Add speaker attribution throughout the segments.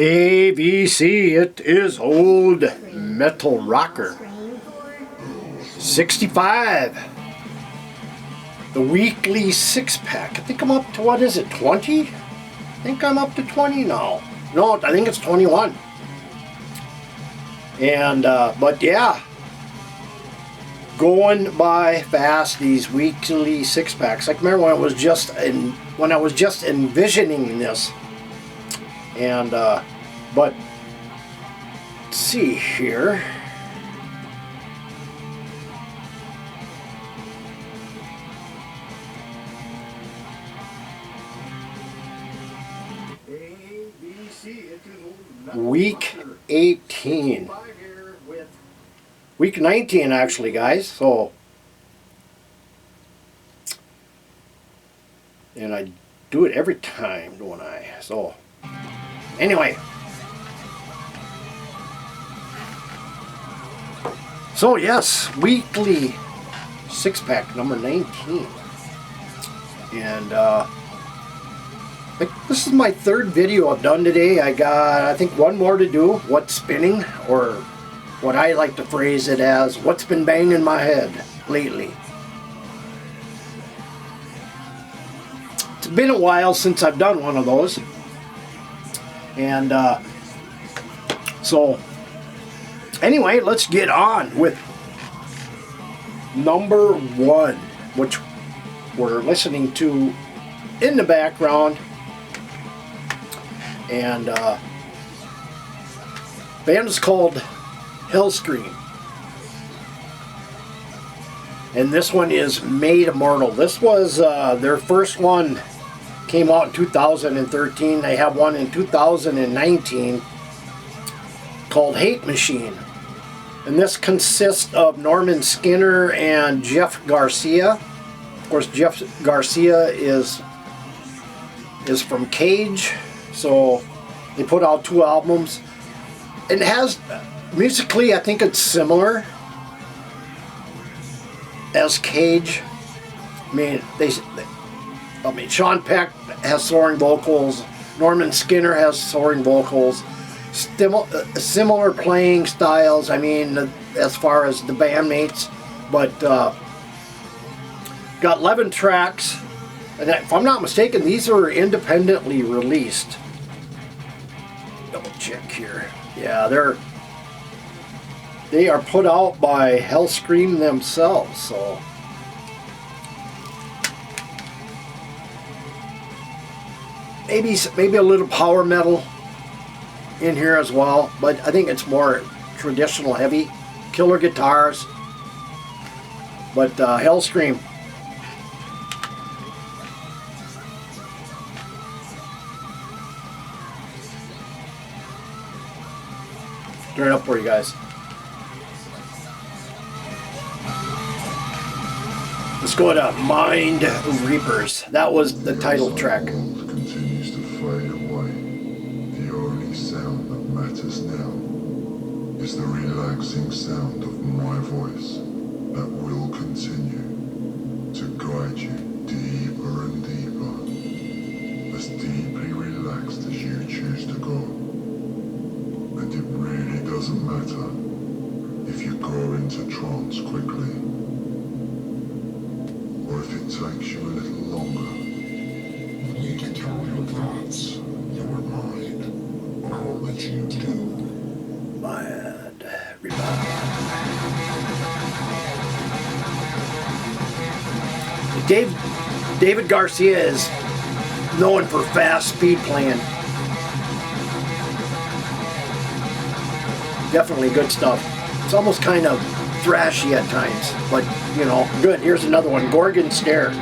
Speaker 1: AVC, it is Old Metal Rocker 65, the weekly six-pack. I think I'm up to, what is it, 20? I think I'm up to 20 now. No, I think it's 21. And but yeah, going by fast, these weekly six-packs. I remember when I was just envisioning this. And but let's see here. Week 18. Week 19 actually, guys. So, and I do it every time, don't I? So anyway, so yes, weekly six-pack number 19, and this is my third video I've done today. I got, I think, one more to do. What's spinning, or what I like to phrase it as, what's been banging my head lately. It's been a while since I've done one of those. And so anyway, let's get on with number one, which we're listening to in the background. And band is called Hellscream. And this one is Made Immortal. This was their first one. Came out in 2013. They have one in 2019 called Hate Machine. And this consists of Norman Skinner and Jeff Garcia. Of course, Jeff Garcia is from Cage. So they put out 2 albums. It has, musically, I think it's similar as Cage. I mean, Sean Peck has soaring vocals. Norman Skinner has soaring vocals. Similar playing styles, I mean, as far as the bandmates. But got 11 tracks. And if I'm not mistaken, these are independently released. Double check here. Yeah, they are put out by Hellscream themselves, so. Maybe a little power metal in here as well, but I think it's more traditional heavy. Killer guitars, but Hellscream. Turn it up for you guys. Let's go to Mind Reapers. That was the title track.
Speaker 2: Continues to fade away. The only sound that matters now is the relaxing sound of my voice that will continue to guide you deeper and deeper, as deeply relaxed as you choose to go. And it really doesn't matter if you go into trance quickly, or if it takes you a little longer.
Speaker 3: You control your thoughts, your mind, all that you do.
Speaker 1: Mind Reaper. David Garcia is known for fast speed playing. Definitely good stuff. It's almost kind of thrashy at times, but you know, good. Here's another one, Gorgon Stare.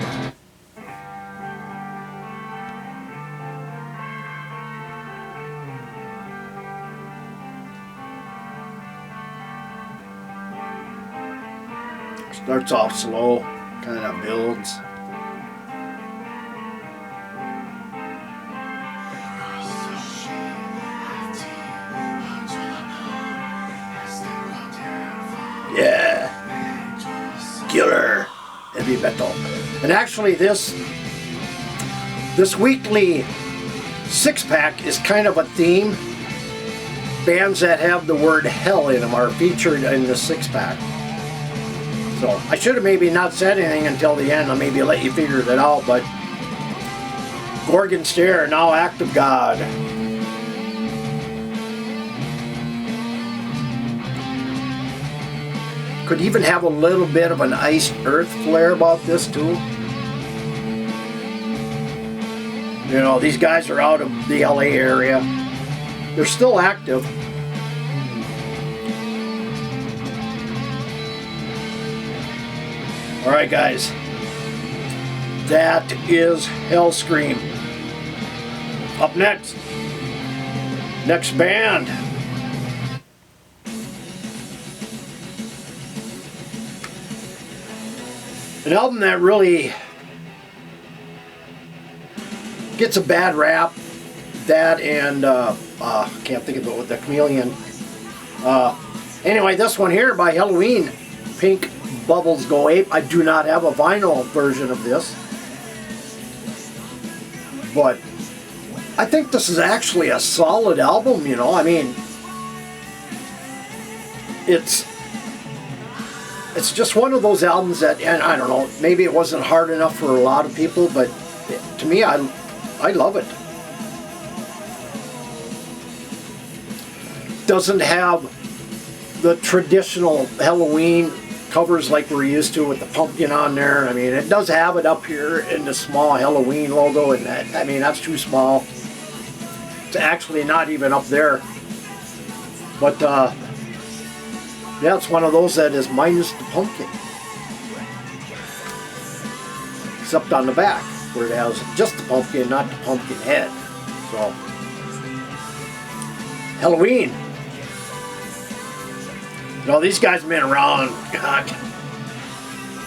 Speaker 1: Starts off slow, kind of builds. Yeah, killer heavy metal. And actually this weekly six-pack is kind of a theme. bands that have the word hell in them are featured in the 6-pack. So I should have maybe not said anything until the end. I'll maybe let you figure it out, but Gorgon Stare, Now Act of God. Could even have a little bit of an iced earth flair about this too. You know, these guys are out of the LA area. They're still active. Alright guys, that is Hellscream. Up next band. An album that really gets a bad rap. That and can't think of it with the Chameleon. Anyway, this one here by Helloween, Pink Bubbles Go Ape. I do not have a vinyl version of this, but I think this is actually a solid album, you know. I mean, it's just one of those albums that, and I don't know, maybe it wasn't hard enough for a lot of people, but to me, I love it. Doesn't have the traditional Helloween covers like we're used to with the pumpkin on there. I mean, it does have it up here in the small Helloween logo, and that, I mean, that's too small. It's actually not even up there. But yeah, it's one of those that is minus the pumpkin, except on the back where it has just the pumpkin, not the pumpkin head. So Helloween. You know, these guys have been around, God,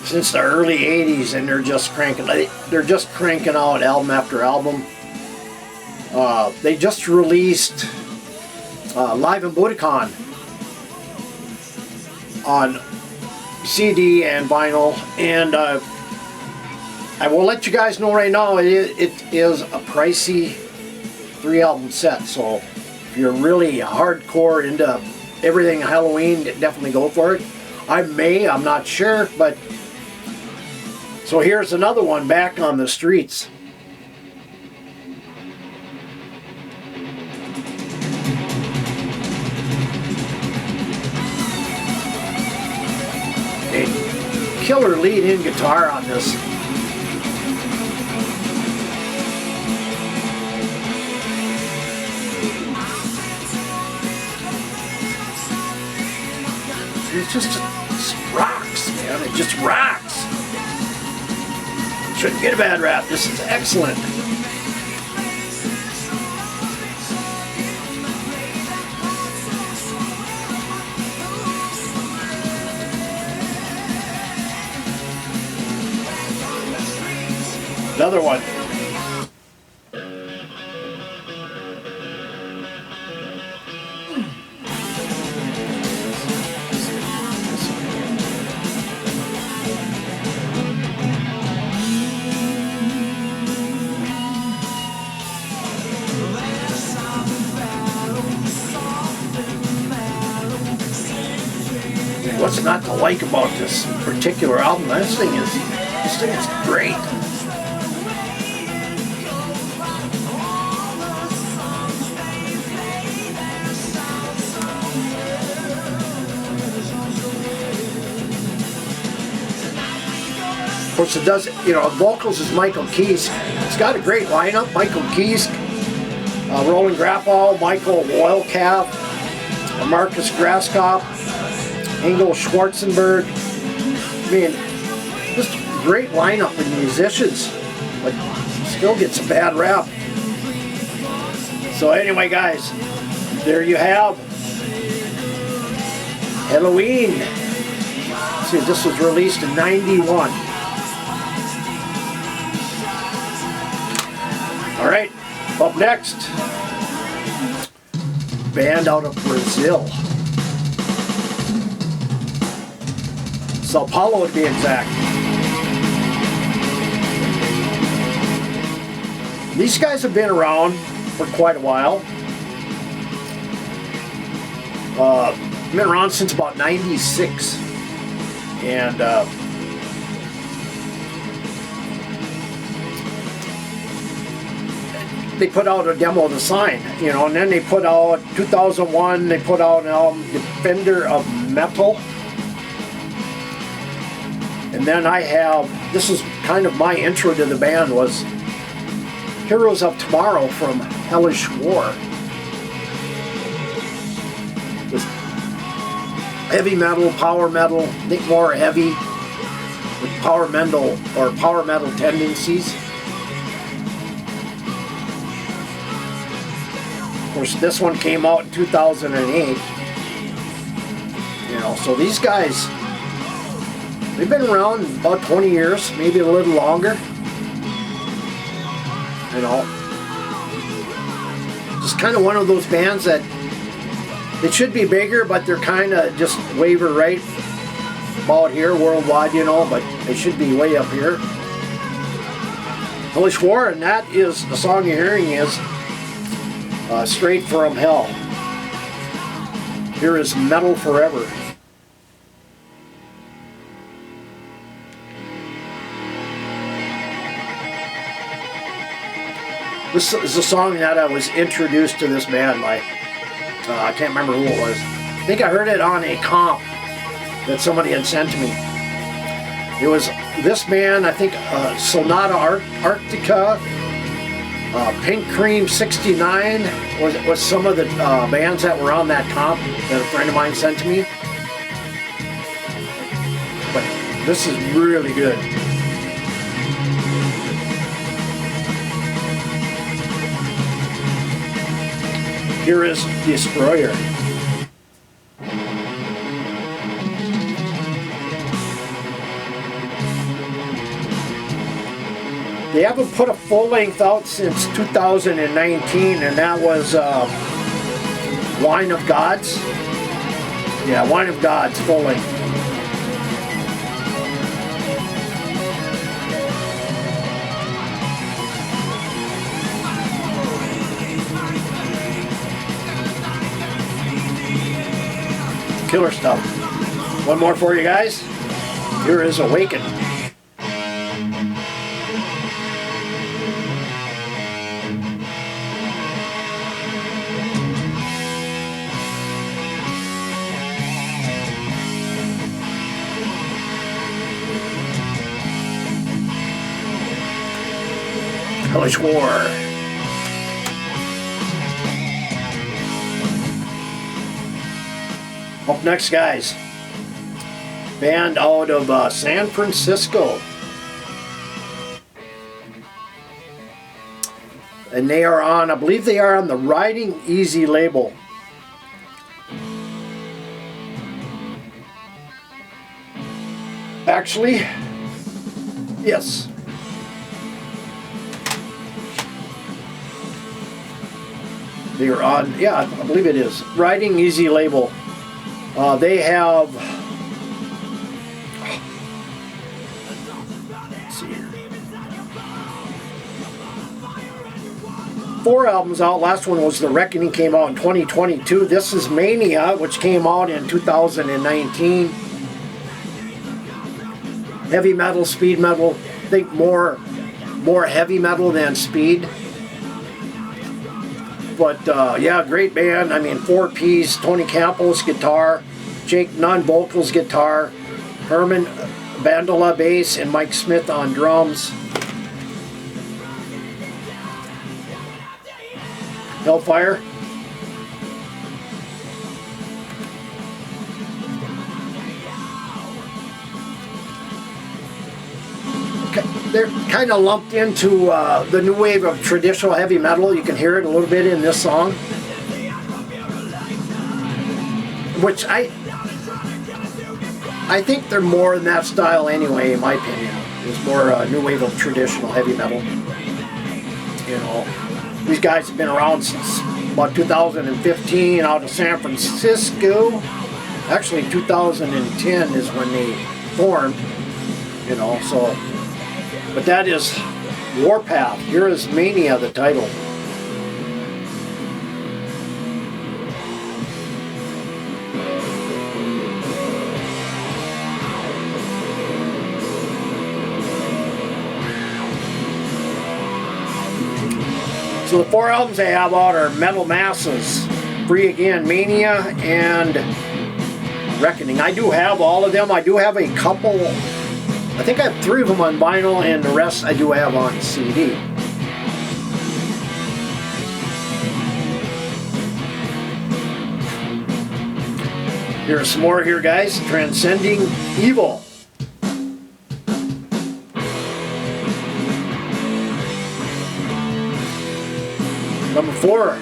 Speaker 1: since the early 80s, and they're just cranking out album after album. They just released Live in Budokan on CD and vinyl, and I will let you guys know right now, it is a pricey 3-album set, so if you're really hardcore into everything Helloween, definitely go for it. I'm not sure, but so here's another one, Back on the Streets. A killer lead-in guitar on this. It just rocks, man. It just rocks. Shouldn't get a bad rap. This is excellent. Another one. What's not to like about this particular album? This thing is great. Of course, it does, you know, vocals is Michael Kiske. It's got a great lineup. Michael Kiske, Roland Grappow, Michael Oilcalf, Marcus Grasskopf, Engel Schwarzenberg. I mean, just a great lineup of musicians, but still gets a bad rap. So anyway, guys, there you have Helloween. See, this was released in '91. All right, up next, band out of Brazil. Sao Paulo to be exact. These guys have been around for quite a while. Been around since about 96. And they put out a demo of the sign, you know, and then they put out 2001, they put out an album, Defender of Metal. And then I have, this is kind of my intro to the band, was Heroes of Tomorrow from Hellish War. This heavy metal, power metal, I think more heavy with power metal tendencies. Of course, this one came out in 2008. You know, so these guys, they've been around about 20 years, maybe a little longer. You know, just kind of one of those bands that they should be bigger, but they're kind of just waver right about here worldwide, you know, but they should be way up here. Hellish War, and that is, the song you're hearing is Straight from Hell. Here is Metal Forever. This is a song that I was introduced to this band by, I can't remember who it was. I think I heard it on a comp that somebody had sent to me. It was this band, I think Sonata Arctica, Pink Cream 69 was some of the bands that were on that comp that a friend of mine sent to me. But this is really good. Here is Destroyer. They haven't put a full length out since 2019, and that was Wine of Gods. Yeah, Wine of Gods, full length. Killer stuff. One more for you guys. Here is Awaken. Hellish War. Up next, guys, band out of San Francisco, and they are on, I believe they are on the Riding Easy label. Actually, yes. They are on, yeah, I believe it is Riding Easy label. They have, let's see here, 4 albums out. Last one was The Reckoning, came out in 2022. This is Mania, which came out in 2019. Heavy metal, speed metal. I think more heavy metal than speed. But yeah, great band. I mean, 4-piece. Tony Campos guitar, Jake Nunn vocals, guitar, Herman Bandola bass, and Mike Smith on drums. Hellfire. They're kind of lumped into the new wave of traditional heavy metal. You can hear it a little bit in this song, which I think they're more in that style anyway, in my opinion. It's more new wave of traditional heavy metal. You know, these guys have been around since about 2015 out of San Francisco. Actually, 2010 is when they formed. You know, so. But that is Warpath. Here is Mania, the title. So the 4 albums I have out are Metal Masses, Free Again, Mania, and Reckoning. I do have all of them. I do have a couple, I think I have 3 of them on vinyl, and the rest I do have on CD. Here's some more here, guys. Transcending Evil. Number 4.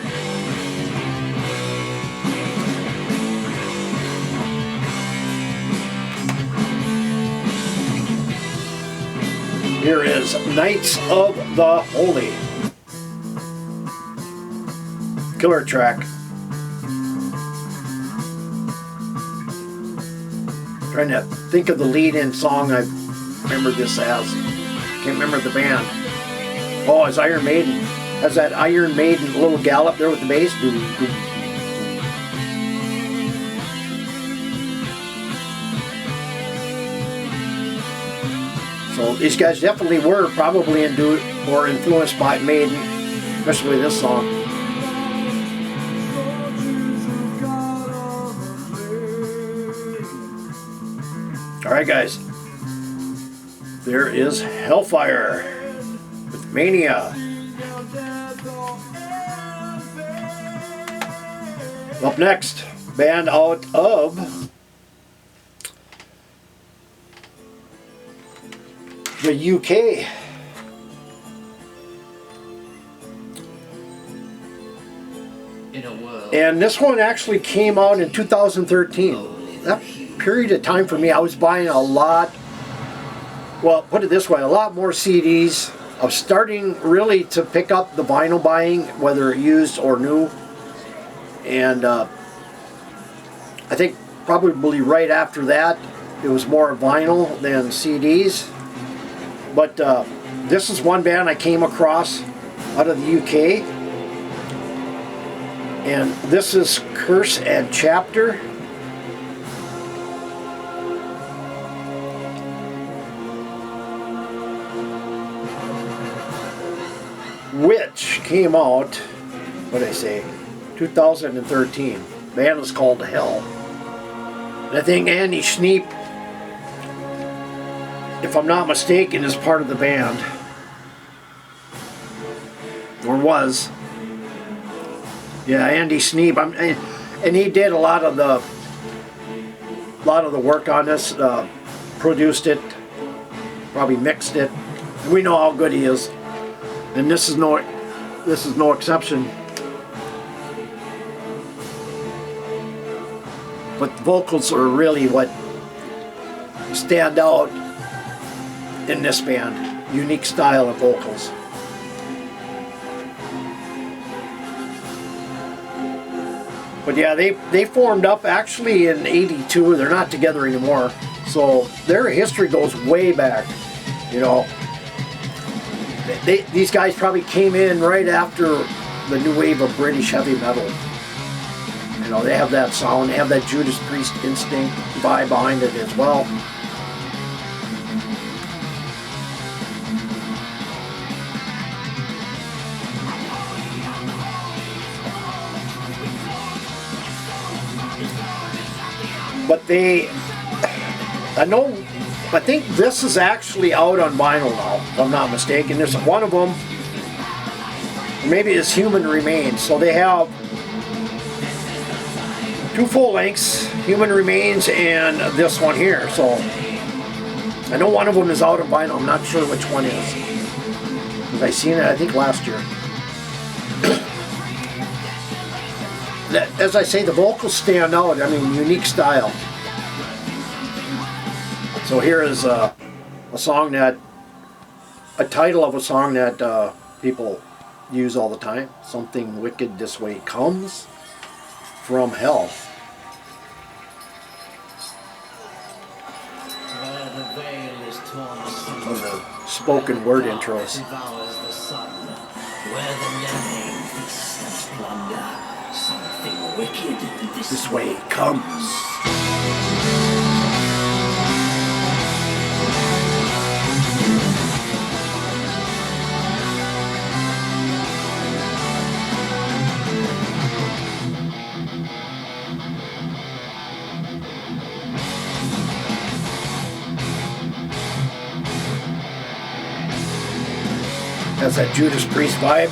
Speaker 1: Here is Knights of the Holy. Killer track. Trying to think of the lead-in song I remember this as. Can't remember the band. Oh, it's Iron Maiden. Has that Iron Maiden little gallop there with the bass. So these guys definitely were probably or influenced by Maiden, especially this song. Alright guys, there is Hellfire with Mania. Up next, band out of the UK. And this one actually came out in 2013. That period of time for me, I was buying a lot, well, put it this way, a lot more CDs. I was starting really to pick up the vinyl buying, whether used or new. And I think probably right after that, it was more vinyl than CDs. But this is one band I came across out of the UK. And this is Curse and Chapter. Which came out, what did I say, 2013. The band is called Hell. And I think Andy Schneep, if I'm not mistaken, is part of the band. Or was. Yeah, Andy Schneep. And he did a lot of the work on this, produced it, probably mixed it. We know how good he is. And this is no exception. But the vocals are really what stand out in this band. Unique style of vocals. But yeah, they formed up actually in '82. They're not together anymore. So their history goes way back. You know, these guys probably came in right after the new wave of British heavy metal. You know, they have that sound, they have that Judas Priest instinct vibe behind it as well. But I think this is actually out on vinyl now, if I'm not mistaken. There's one of them, maybe it's Human Remains. So they have 2 full lengths, Human Remains and this one here. So I know one of them is out on vinyl. I'm not sure which one is, because I seen it I think last year. As I say, the vocals stand out. I mean, unique style. So here is a title of a song that people use all the time. Something Wicked This Way Comes from Hell. One of the spoken word intros. Something wicked this way comes. Has that Judas Priest vibe.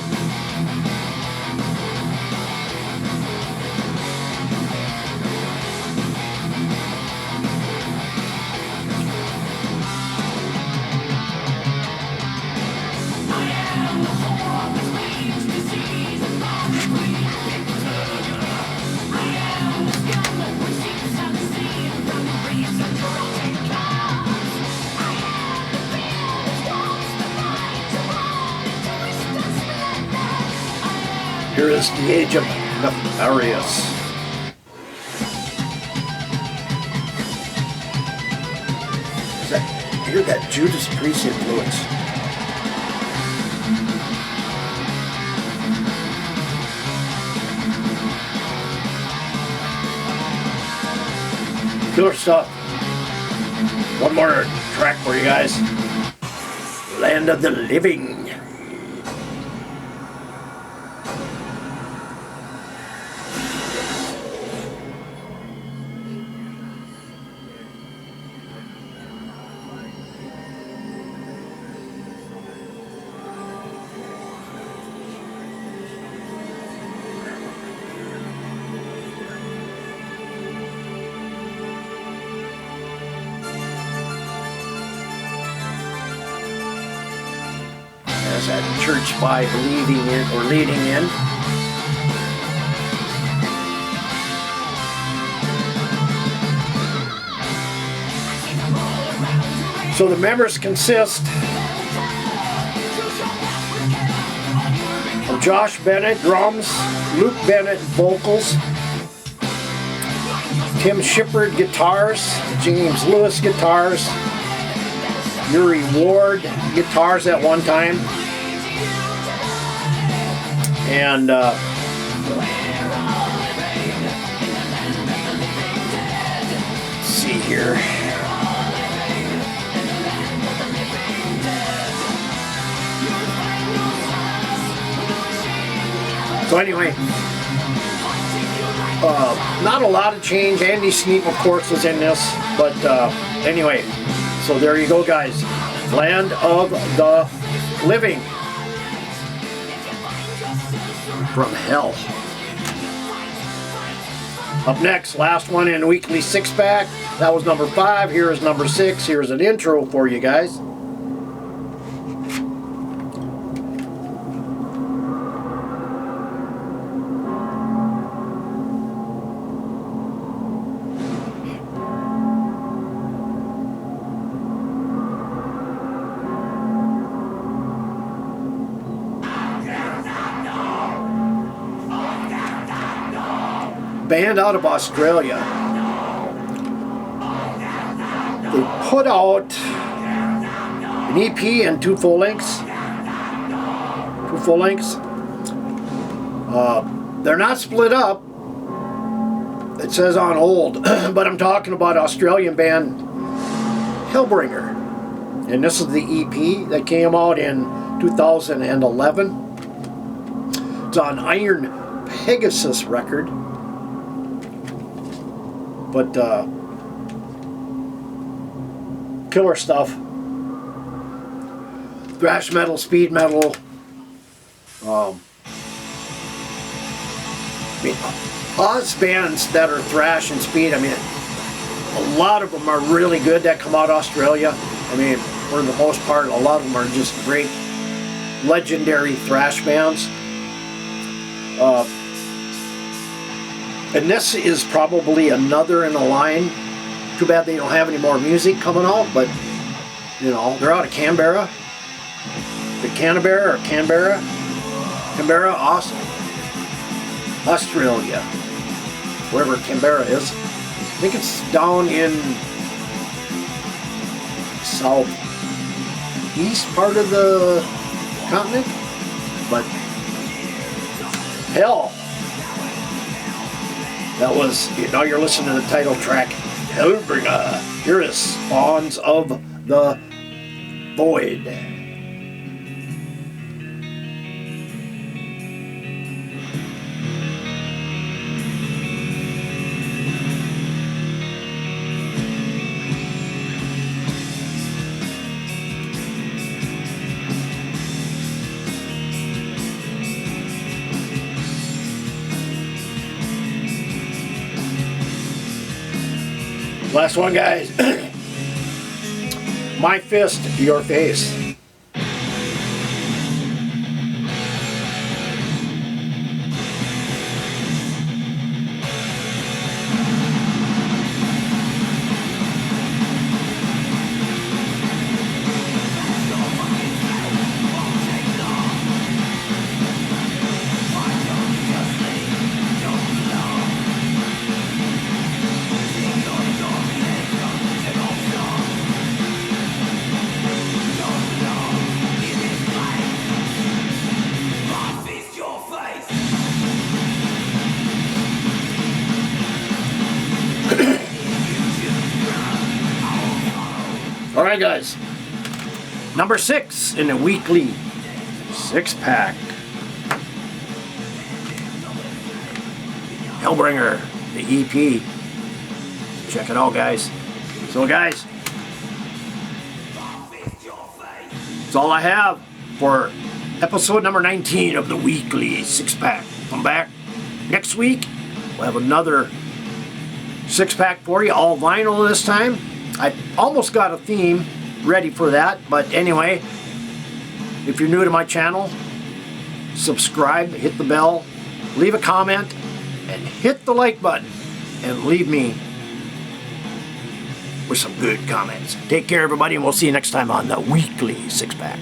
Speaker 1: Here is the Age of Nefarious. Hear that Judas Priest influence. Killer stuff. One more track for you guys. Land of the Living. As that church by believing in or leading in. So the members consist of Josh Bennett, drums, Luke Bennett, vocals, Tim Shippard, guitars, James Lewis, guitars, Yuri Ward, guitars at one time, and let's see here. So anyway, not a lot of change. Andy Sneap, of course, was in this, but anyway, so there you go, guys. Land of the Living from Hell. Up next, last one in weekly six-pack. That was number 5. Here is number 6. Here's an intro for you guys. Band out of Australia. They put out an EP and 2 full lengths. They're not split up. It says on hold, but I'm talking about Australian band Hellbringer. And this is the EP that came out in 2011. It's on Iron Pegasus record. But killer stuff. Thrash metal, speed metal. I mean, Oz bands that are thrash and speed, I mean, a lot of them are really good that come out of Australia. I mean, for the most part, a lot of them are just great, legendary thrash bands. And this is probably another in the line. Too bad they don't have any more music coming out, but, you know, they're out of Canberra. The Canberra, awesome. Australia, wherever Canberra is. I think it's down in southeast part of the continent, but hell. That was, now you're listening to the title track, Hellbringer. Here is Spawns of the Void. Last one, guys. My fist, your face. All right, guys. Number 6 in the weekly 6-pack. Hellbringer, the EP. Check it out, guys. So, guys, that's all I have for episode number 19 of the weekly 6-pack. Come back next week. We'll have another 6-pack for you, all vinyl this time. I almost got a theme ready for that, but anyway, if you're new to my channel, subscribe, hit the bell, leave a comment, and hit the like button, and leave me with some good comments. Take care, everybody, and we'll see you next time on the weekly 6-pack.